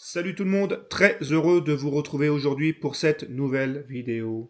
Salut tout le monde, très heureux de vous retrouver aujourd'hui pour cette nouvelle vidéo.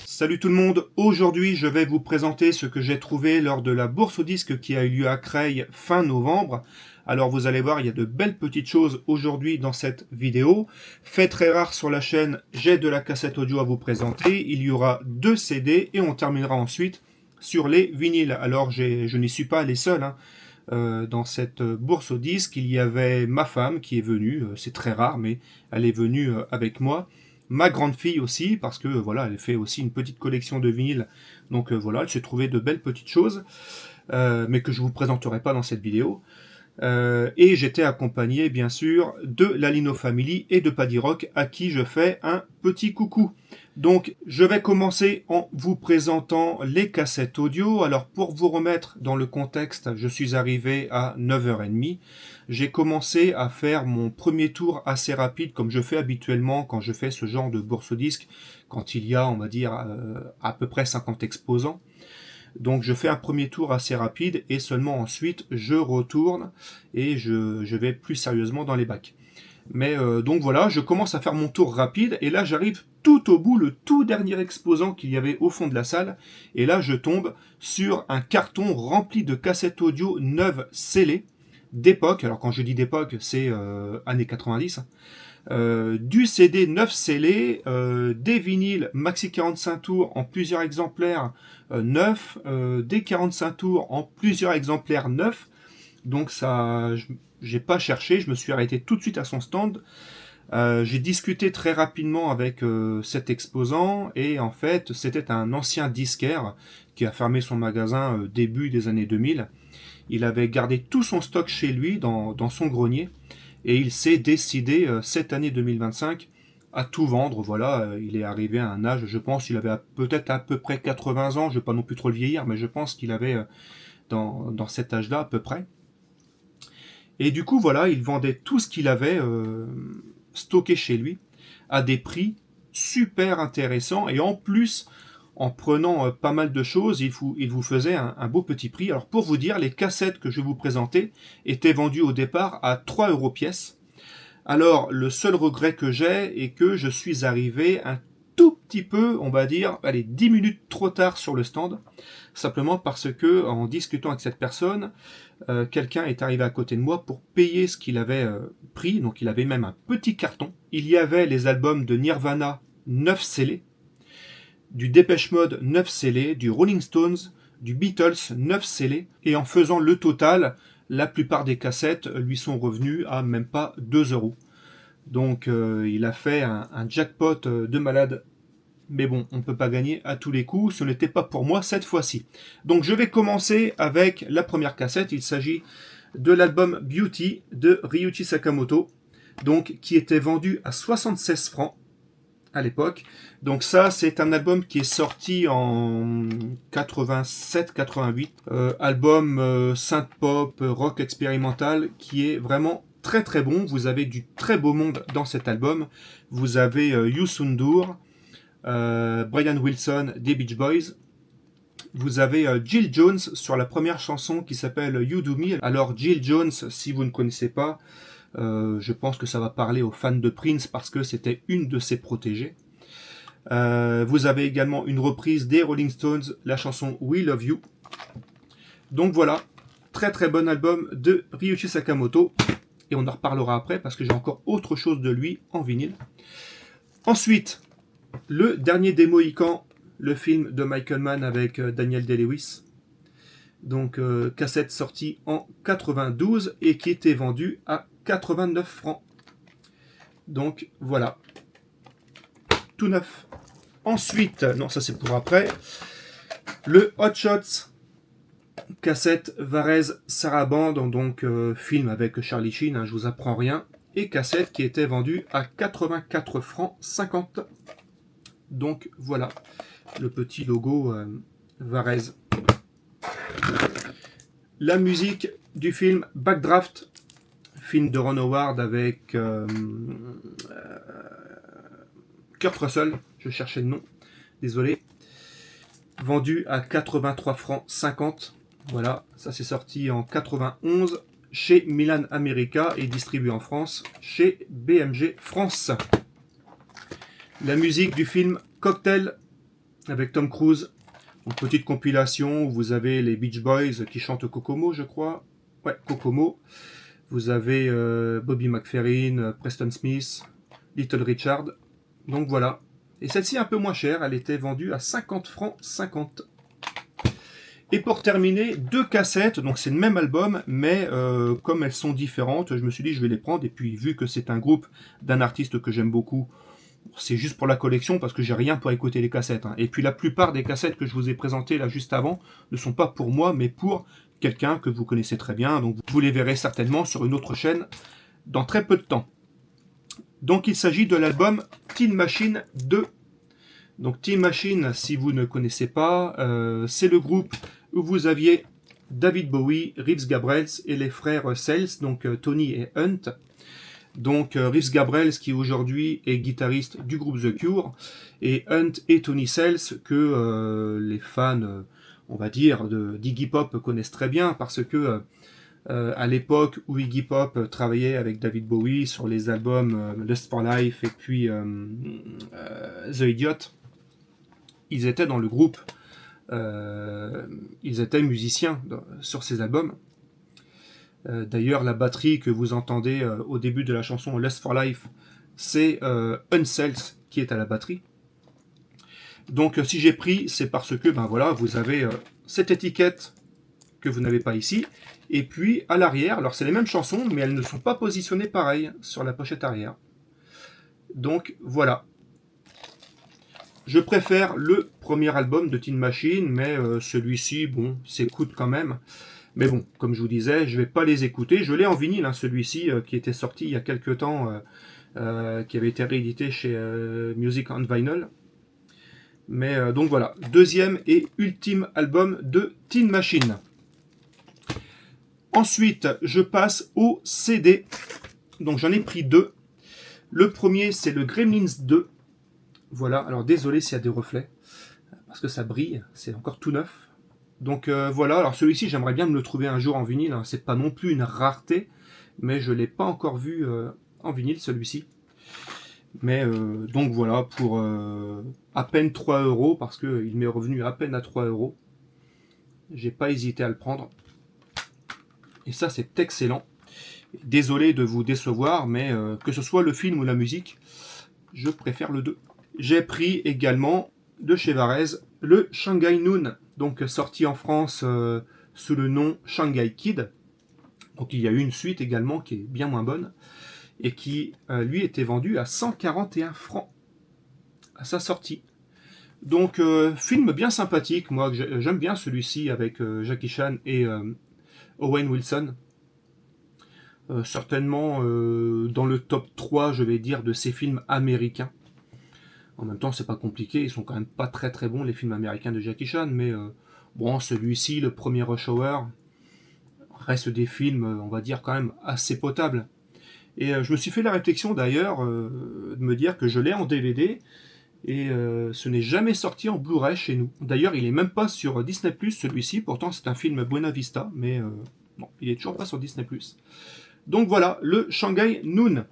Salut tout le monde, aujourd'hui je vais vous présenter ce que j'ai trouvé lors de la bourse aux disques qui a eu lieu à Creil fin novembre. Alors vous allez voir, il y a de belles petites choses aujourd'hui dans cette vidéo. Fait très rare sur la chaîne, j'ai de la cassette audio à vous présenter. Il y aura 2 CD et on terminera ensuite sur les vinyles. Alors je n'y suis pas les seuls, hein. Dans cette bourse aux disques, il y avait ma femme qui est venue, c'est très rare, mais elle est venue avec moi. Ma grande fille aussi, parce que voilà, elle fait aussi une petite collection de vinyles, donc voilà, elle s'est trouvée de belles petites choses, mais que je vous présenterai pas dans cette vidéo. Et j'étais accompagné, bien sûr, de la Lino Family et de Paddy Rock, à qui je fais un petit coucou. Donc, je vais commencer en vous présentant les cassettes audio. Alors, pour vous remettre dans le contexte, je suis arrivé à 9h30. J'ai commencé à faire mon premier tour assez rapide, comme je fais habituellement quand je fais ce genre de bourse au disque, quand il y a, on va dire, à peu près 50 exposants. Donc je fais un premier tour assez rapide et seulement ensuite je retourne et je vais plus sérieusement dans les bacs. Mais donc voilà, je commence à faire mon tour rapide et là j'arrive tout au bout, le tout dernier exposant qu'il y avait au fond de la salle. Et là je tombe sur un carton rempli de cassettes audio neuves scellées d'époque. Alors quand je dis d'époque, c'est années 90. Du CD 9 scellé, des vinyles maxi 45 tours en plusieurs exemplaires neufs, des 45 tours en plusieurs exemplaires neufs. Donc ça, j'ai pas cherché, je me suis arrêté tout de suite à son stand. J'ai discuté très rapidement avec cet exposant et en fait c'était un ancien disquaire qui a fermé son magasin début des années 2000. Il avait gardé tout son stock chez lui dans son grenier et il s'est décidé cette année 2025 à tout vendre. Voilà, il est arrivé à un âge, je pense, il avait peut-être à peu près 80 ans, je ne vais pas non plus trop le vieillir, mais je pense qu'il avait dans cet âge-là à peu près. Et du coup, voilà, il vendait tout ce qu'il avait stocké chez lui à des prix super intéressants et en plus, en prenant pas mal de choses, il vous faisait un beau petit prix. Alors pour vous dire, les cassettes que je vais vous présenter étaient vendues au départ à 3 euros pièce. Alors, le seul regret que j'ai est que je suis arrivé un tout petit peu, on va dire, allez, 10 minutes trop tard sur le stand, simplement parce que, en discutant avec cette personne, quelqu'un est arrivé à côté de moi pour payer ce qu'il avait pris, donc il avait même un petit carton. Il y avait les albums de Nirvana 9 scellés, du Depeche Mode 9 scellés, du Rolling Stones, du Beatles 9 scellés, et en faisant le total, la plupart des cassettes lui sont revenues à même pas 2 euros. Donc il a fait un jackpot de malade. Mais bon, on ne peut pas gagner à tous les coups, ce n'était pas pour moi cette fois-ci. Donc je vais commencer avec la première cassette, il s'agit de l'album Beauty de Ryuichi Sakamoto, donc qui était vendu à 76 francs à l'époque. Donc ça, c'est un album qui est sorti en 87-88. Album synth pop, rock expérimental, qui est vraiment très très bon. Vous avez du très beau monde dans cet album. Vous avez Youssou N'Dour, Brian Wilson des Beach Boys. Vous avez Jill Jones sur la première chanson qui s'appelle You Do Me. Alors Jill Jones, si vous ne connaissez pas, je pense que ça va parler aux fans de Prince parce que c'était une de ses protégées. Vous avez également une reprise des Rolling Stones, la chanson We Love You. Donc voilà, très très bon album de Ryuichi Sakamoto. Et on en reparlera après parce que j'ai encore autre chose de lui en vinyle. Ensuite, le dernier des Mohicans, le film de Michael Mann avec Daniel Day-Lewis. Donc cassette sortie en 92 et qui était vendue à 89 francs. Donc voilà, tout neuf. Ensuite, non ça c'est pour après, le Hot Shots, cassette Varese Sarabande, donc film avec Charlie Sheen, hein, je vous apprends rien, et cassette qui était vendue à 84 francs 50. Donc voilà, le petit logo Varese. La musique du film Backdraft, film de Ron Howard avec Kurt Russell, je cherchais le nom, désolé, vendu à 83 francs 50. Voilà, ça c'est sorti en 91 chez Milan America et distribué en France chez BMG France. La musique du film Cocktail avec Tom Cruise. Une petite compilation où vous avez les Beach Boys qui chantent Kokomo, je crois. Ouais, Kokomo. Vous avez Bobby McFerrin, Preston Smith, Little Richard. Donc voilà. Et celle-ci est un peu moins chère. Elle était vendue à 50 francs 50. Et pour terminer, 2 cassettes. Donc c'est le même album, mais comme elles sont différentes, je me suis dit je vais les prendre. Et puis vu que c'est un groupe d'un artiste que j'aime beaucoup, c'est juste pour la collection parce que j'ai rien pour écouter les cassettes. Et puis la plupart des cassettes que je vous ai présentées là juste avant ne sont pas pour moi, mais pour quelqu'un que vous connaissez très bien. Donc vous les verrez certainement sur une autre chaîne dans très peu de temps. Donc il s'agit de l'album Tin Machine 2. Donc Tin Machine, si vous ne connaissez pas, c'est le groupe où vous aviez David Bowie, Reeves Gabrels et les frères Sells, donc Tony et Hunt. Donc Reeves Gabrels qui aujourd'hui est guitariste du groupe The Cure et Hunt et Tony Sells que les fans, on va dire, d'Iggy Pop connaissent très bien parce que à l'époque où Iggy Pop travaillait avec David Bowie sur les albums Lust for Life et puis The Idiot, ils étaient dans le groupe, ils étaient musiciens sur ces albums. D'ailleurs, la batterie que vous entendez au début de la chanson Lust for Life, c'est Unsells qui est à la batterie. Donc, si j'ai pris, c'est parce que, ben voilà, vous avez cette étiquette que vous n'avez pas ici, et puis à l'arrière, alors c'est les mêmes chansons, mais elles ne sont pas positionnées pareil sur la pochette arrière. Donc, voilà. Je préfère le premier album de Tin Machine, mais celui-ci, bon, s'écoute quand même. Mais bon, comme je vous disais, je ne vais pas les écouter. Je l'ai en vinyle, hein, celui-ci, qui était sorti il y a quelques temps, qui avait été réédité chez Music on Vinyl. Mais donc voilà, deuxième et ultime album de Tin Machine. Ensuite, je passe au CD. Donc j'en ai pris 2. Le premier, c'est le Gremlins 2. Voilà, alors désolé s'il y a des reflets, parce que ça brille, c'est encore tout neuf. Donc voilà, alors celui-ci j'aimerais bien me le trouver un jour en vinyle, hein. C'est pas non plus une rareté, mais je ne l'ai pas encore vu en vinyle celui-ci. Mais donc voilà, pour à peine 3 €, parce qu'il m'est revenu à peine à 3 €. J'ai pas hésité à le prendre. Et ça c'est excellent. Désolé de vous décevoir, mais que ce soit le film ou la musique, je préfère le 2. J'ai pris également de chez Varese le Shanghai Noon, donc sorti en France sous le nom Shanghai Kid. Donc il y a eu une suite également qui est bien moins bonne et qui lui était vendu à 141 francs à sa sortie. Donc film bien sympathique, moi j'aime bien celui-ci avec Jackie Chan et Owen Wilson. Certainement dans le top 3, je vais dire, de ces films américains. En même temps, c'est pas compliqué, ils sont quand même pas très très bons les films américains de Jackie Chan, mais bon, celui-ci, le premier Rush Hour, reste des films, on va dire, quand même assez potables. Et je me suis fait la réflexion d'ailleurs de me dire que je l'ai en DVD et ce n'est jamais sorti en Blu-ray chez nous. D'ailleurs, il est même pas sur Disney+, celui-ci, pourtant c'est un film Buena Vista, mais bon, il est toujours pas sur Disney+. Donc voilà, le Shanghai Noon.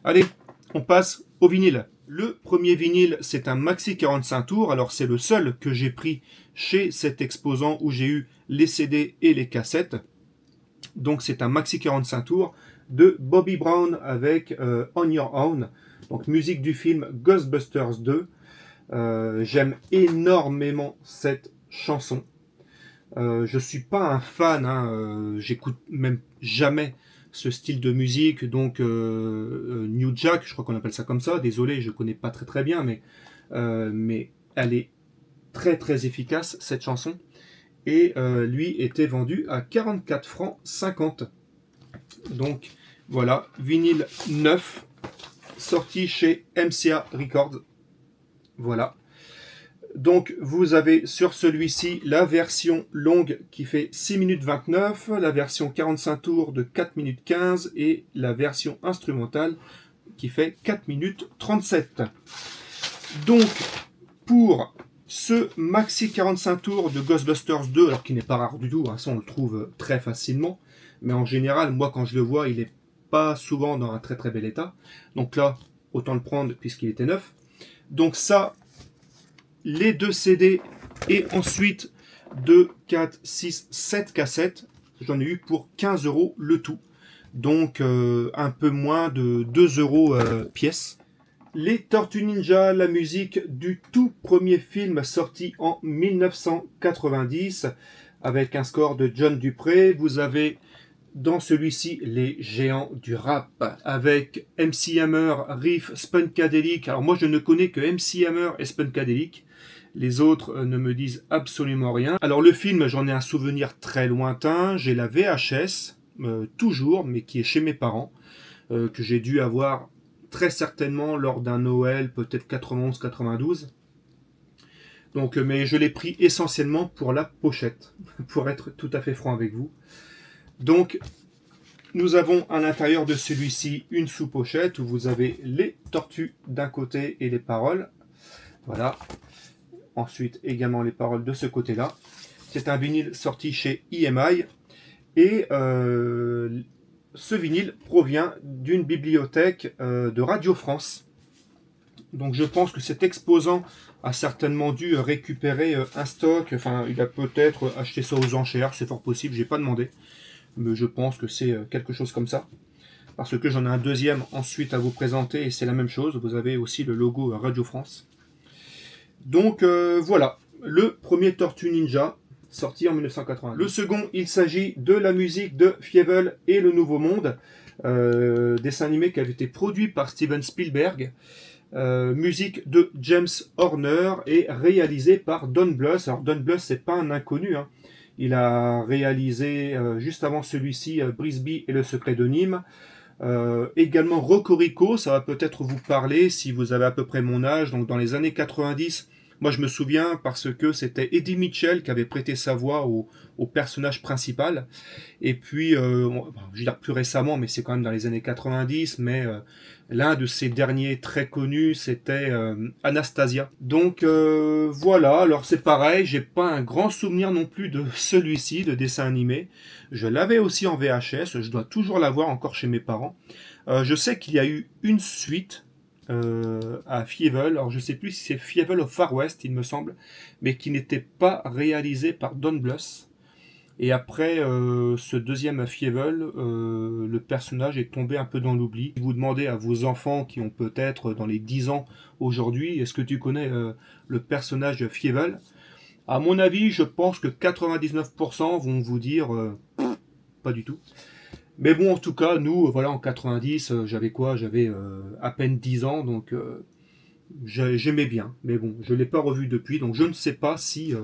Allez, on passe au vinyle. Le premier vinyle, c'est un maxi 45 tours. Alors c'est le seul que j'ai pris chez cet exposant où j'ai eu les CD et les cassettes. Donc c'est un maxi 45 tours de Bobby Brown avec On Your Own. Donc musique du film Ghostbusters 2. J'aime énormément cette chanson. Je suis pas un fan, hein, j'écoute même jamais ce style de musique, donc New Jack, je crois qu'on appelle ça comme ça, désolé, je connais pas très très bien, mais elle est très très efficace cette chanson, et lui était vendu à 44 francs 50. Donc voilà, vinyle 9, sorti chez MCA Records, voilà. Donc vous avez sur celui-ci la version longue qui fait 6 minutes 29, la version 45 tours de 4 minutes 15 et la version instrumentale qui fait 4 minutes 37. Donc pour Ce maxi 45 tours de Ghostbusters 2, alors qu'il n'est pas rare du tout, hein, ça on le trouve très facilement, mais en général, moi quand je le vois, il n'est pas souvent dans un très très bel état. Donc là, autant le prendre puisqu'il était neuf. Donc ça, les 2 CD et ensuite 2, 4, 6, 7 cassettes. J'en ai eu pour 15 € le tout. Donc un peu moins de 2 € pièce. Les Tortues Ninja, la musique du tout premier film sorti en 1990 avec un score de John Dupré. Vous avez dans celui-ci les géants du rap avec MC Hammer, Riff, Spunkadelic. Alors moi je ne connais que MC Hammer et Spunkadelic. Les autres ne me disent absolument rien. Alors le film, j'en ai un souvenir très lointain. J'ai la VHS, toujours, mais qui est chez mes parents, que j'ai dû avoir très certainement lors d'un Noël, peut-être 91-92. Donc, mais je l'ai pris essentiellement pour la pochette, pour être tout à fait franc avec vous. Donc, nous avons à l'intérieur de celui-ci une sous-pochette où vous avez les tortues d'un côté et les paroles. Voilà. Ensuite, également les paroles de ce côté-là. C'est un vinyle sorti chez EMI. Et ce vinyle provient d'une bibliothèque de Radio France. Donc je pense que cet exposant a certainement dû récupérer un stock. Enfin, il a peut-être acheté ça aux enchères, c'est fort possible, j'ai pas demandé. Mais je pense que c'est quelque chose comme ça. Parce que j'en ai un deuxième ensuite à vous présenter et c'est la même chose. Vous avez aussi le logo Radio France. Donc voilà, le premier Tortue Ninja, sorti en 1980. Le second, il s'agit de la musique de Fievel et le Nouveau Monde, dessin animé qui avait été produit par Steven Spielberg, musique de James Horner et réalisé par Don Bluth. Alors Don Bluth, c'est pas un inconnu, hein. Il a réalisé juste avant celui-ci Brisby et le secret de Nîmes. Également Rocorico, ça va peut-être vous parler si vous avez à peu près mon âge, donc dans les années 90. Moi je me souviens parce que c'était Eddie Mitchell qui avait prêté sa voix au personnage principal. Et puis, je veux dire plus récemment, mais c'est quand même dans les années 90, mais l'un de ses derniers très connus, c'était Anastasia. Donc voilà, alors c'est pareil, j'ai pas un grand souvenir non plus de celui-ci, de dessin animé. Je l'avais aussi en VHS, je dois toujours l'avoir encore chez mes parents. Je sais qu'il y a eu une suite à Fievel, alors je sais plus si c'est Fievel au Far West, il me semble, mais qui n'était pas réalisé par Don Bluth. Et après ce deuxième Fievel, le personnage est tombé un peu dans l'oubli. Si vous demandez à vos enfants qui ont peut-être dans les 10 ans aujourd'hui, est-ce que tu connais le personnage Fievel? À mon avis, je pense que 99% vont vous dire pas du tout. Mais bon, en tout cas, nous, voilà, en 90, j'avais quoi? J'avais à peine 10 ans, donc j'aimais bien. Mais bon, je ne l'ai pas revu depuis, donc je ne sais pas si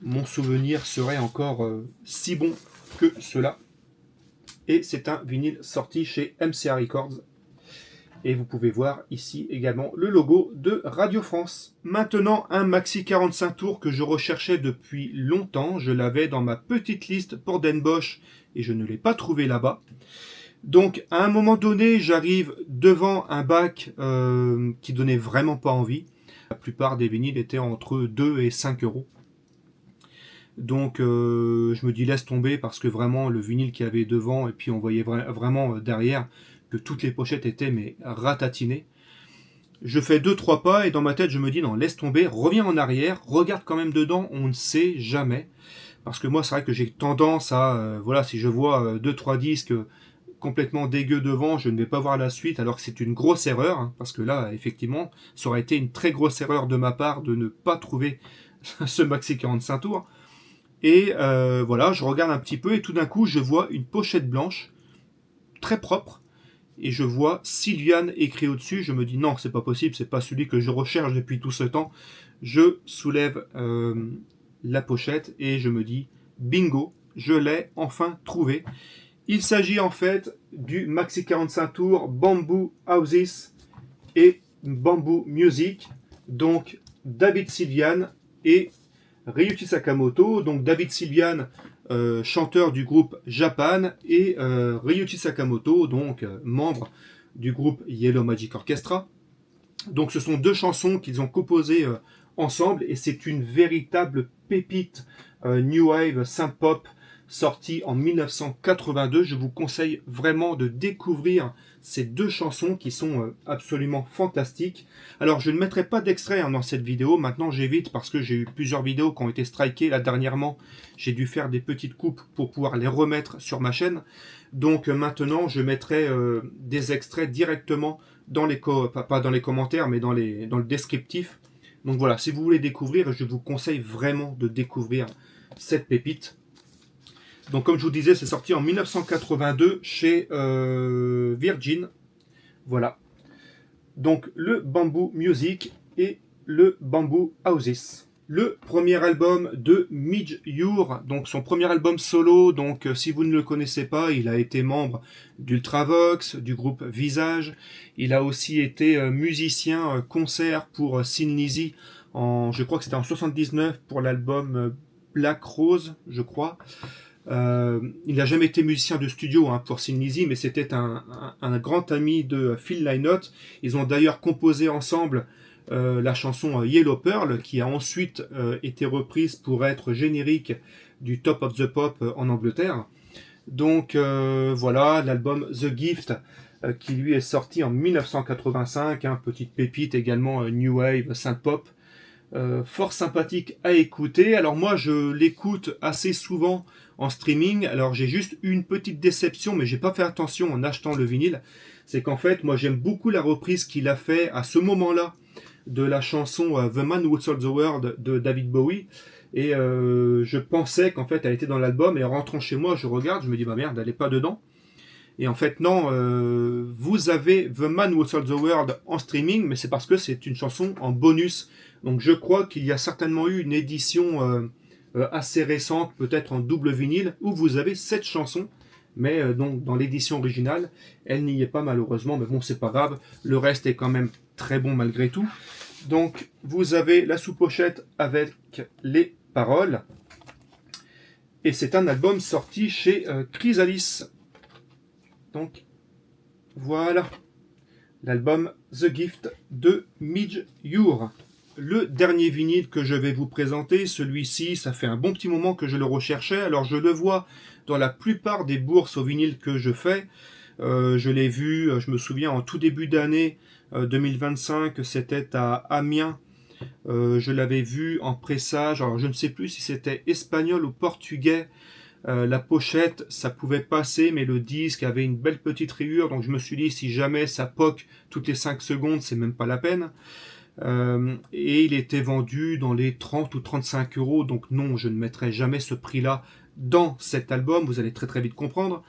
mon souvenir serait encore si bon que cela. Et c'est un vinyle sorti chez MCA Records. Et vous pouvez voir ici également le logo de Radio France. Maintenant, un maxi 45 tours que je recherchais depuis longtemps. Je l'avais dans ma petite liste pour Den Bosch et je ne l'ai pas trouvé là-bas. Donc, à un moment donné, j'arrive devant un bac qui donnait vraiment pas envie. La plupart des vinyles étaient entre 2 et 5 euros. Donc je me dis laisse tomber parce que vraiment le vinyle qu'il y avait devant et puis on voyait vraiment derrière que toutes les pochettes étaient mais ratatinées. Je fais 2-3 pas et dans ma tête je me dis non laisse tomber, reviens en arrière, regarde quand même dedans, on ne sait jamais. Parce que moi c'est vrai que j'ai tendance à, voilà si je vois 2-3 disques complètement dégueux devant, je ne vais pas voir la suite alors que c'est une grosse erreur. Hein, parce que là effectivement ça aurait été une très grosse erreur de ma part de ne pas trouver ce maxi 45 tours. Et voilà, je regarde un petit peu et tout d'un coup, je vois une pochette blanche, très propre, et je vois Sylviane écrit au-dessus. Je me dis non, c'est pas possible, c'est pas celui que je recherche depuis tout ce temps. Je soulève la pochette et je me dis bingo, je l'ai enfin trouvé. Il s'agit en fait du maxi 45 tours Bamboo Houses et Bamboo Music, donc David Sylviane et Ryuichi Sakamoto, donc David Sylviane, chanteur du groupe Japan, et Ryuichi Sakamoto, donc membre du groupe Yellow Magic Orchestra. Donc ce sont deux chansons qu'ils ont composées ensemble, et c'est une véritable pépite New Wave Synth Pop sortie en 1982. Je vous conseille vraiment de découvrir ces deux chansons qui sont absolument fantastiques. Alors je ne mettrai pas d'extrait dans cette vidéo, maintenant j'évite parce que j'ai eu plusieurs vidéos qui ont été strikées. Là dernièrement j'ai dû faire des petites coupes pour pouvoir les remettre sur ma chaîne. Donc maintenant je mettrai des extraits directement dans les pas dans les commentaires mais dans le descriptif. Donc voilà, si vous voulez découvrir, je vous conseille vraiment de découvrir cette pépite. Donc comme je vous disais, c'est sorti en 1982 chez Virgin. Voilà. Donc le Bamboo Music et le Bamboo Houses. Le premier album de Midge Ure, donc son premier album solo. Donc si vous ne le connaissez pas, il a été membre d'Ultravox, du groupe Visage. Il a aussi été musicien concert pour Thin Lizzy je crois que c'était en 79 pour l'album Black Rose, je crois. Il n'a jamais été musicien de studio pour Thin Lizzy, mais c'était un grand ami de Phil Lynott. Ils ont d'ailleurs composé ensemble la chanson Yellow Pearl, qui a ensuite été reprise pour être générique du Top of the Pop en Angleterre. Donc voilà, l'album The Gift, qui lui est sorti en 1985, petite pépite également New Wave, Synth Pop. Fort sympathique à écouter. Alors moi je l'écoute assez souvent en streaming. Alors j'ai juste une petite déception, mais j'ai pas fait attention en achetant le vinyle. C'est qu'en fait moi j'aime beaucoup la reprise qu'il a fait à ce moment-là de la chanson The Man Who Sold the World de David Bowie. Et je pensais qu'en fait elle était dans l'album, et en rentrant chez moi je regarde, je me dis bah merde, elle est pas dedans. Et en fait non, vous avez The Man Who Sold the World en streaming, mais c'est parce que c'est une chanson en bonus. Donc je crois qu'il y a certainement eu une édition assez récente, peut-être en double vinyle, où vous avez cette chanson, mais donc dans l'édition originale, elle n'y est pas malheureusement, mais bon c'est pas grave, le reste est quand même très bon malgré tout. Donc vous avez la sous-pochette avec les paroles, et c'est un album sorti chez Chrysalis. Donc voilà, l'album The Gift de Midge Ure. Le dernier vinyle que je vais vous présenter, celui-ci, ça fait un bon petit moment que je le recherchais. Alors je le vois dans la plupart des bourses au vinyle que je fais. Je l'ai vu, je me souviens, en tout début d'année 2025, c'était à Amiens. Je l'avais vu en pressage, alors je ne sais plus si c'était espagnol ou portugais. La pochette, ça pouvait passer, mais le disque avait une belle petite rayure, donc je me suis dit, si jamais ça poque toutes les 5 secondes, c'est même pas la peine. Et il était vendu dans les 30 ou 35 euros, donc non, je ne mettrai jamais ce prix-là dans cet album, vous allez très très vite comprendre.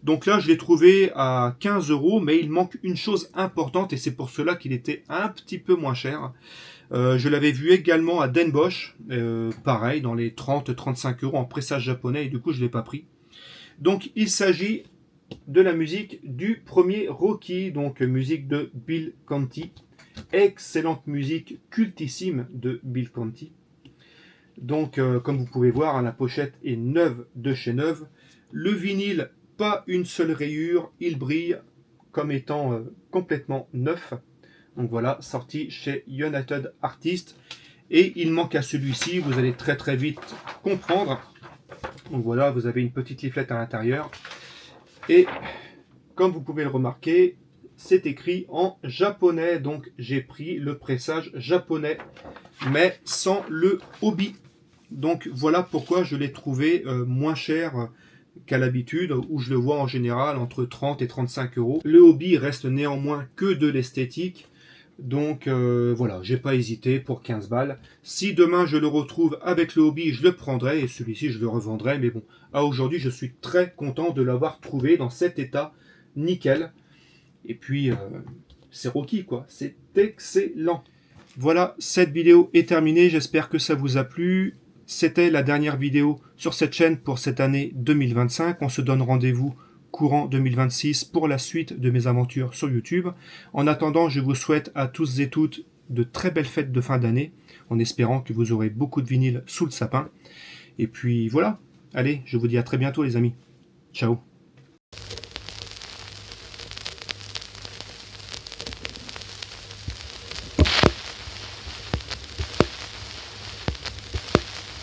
Donc là, je l'ai trouvé à 15 euros, mais il manque une chose importante, et c'est pour cela qu'il était un petit peu moins cher. Je l'avais vu également à Den Bosch, pareil, dans les 30-35 euros en pressage japonais, et du coup, je ne l'ai pas pris. Donc, il s'agit de la musique du premier Rocky, donc musique de Bill Conti. Excellente musique, cultissime de Bill Conti. Donc, comme vous pouvez voir, la pochette est neuve de chez neuve. Le vinyle, pas une seule rayure, il brille comme étant complètement neuf. Donc voilà, sorti chez United Artists. Et il manque à celui-ci, vous allez très très vite comprendre. Donc voilà, vous avez une petite leaflet à l'intérieur. Et comme vous pouvez le remarquer, c'est écrit en japonais. Donc j'ai pris le pressage japonais, mais sans le hobby. Donc voilà pourquoi je l'ai trouvé moins cher qu'à l'habitude, où je le vois en général entre 30 et 35 euros. Le hobby reste néanmoins que de l'esthétique. Donc voilà, j'ai pas hésité pour 15 balles. Si demain je le retrouve avec le hobby, je le prendrai, et celui-ci je le revendrai. Mais bon, à aujourd'hui, je suis très content de l'avoir trouvé dans cet état nickel. Et puis, c'est Rocky, quoi. C'est excellent. Voilà, cette vidéo est terminée. J'espère que ça vous a plu. C'était la dernière vidéo sur cette chaîne pour cette année 2025. On se donne rendez-vous courant 2026 pour la suite de mes aventures sur YouTube. En attendant, je vous souhaite à tous et toutes de très belles fêtes de fin d'année, en espérant que vous aurez beaucoup de vinyles sous le sapin. Et puis voilà, allez, je vous dis à très bientôt les amis. Ciao.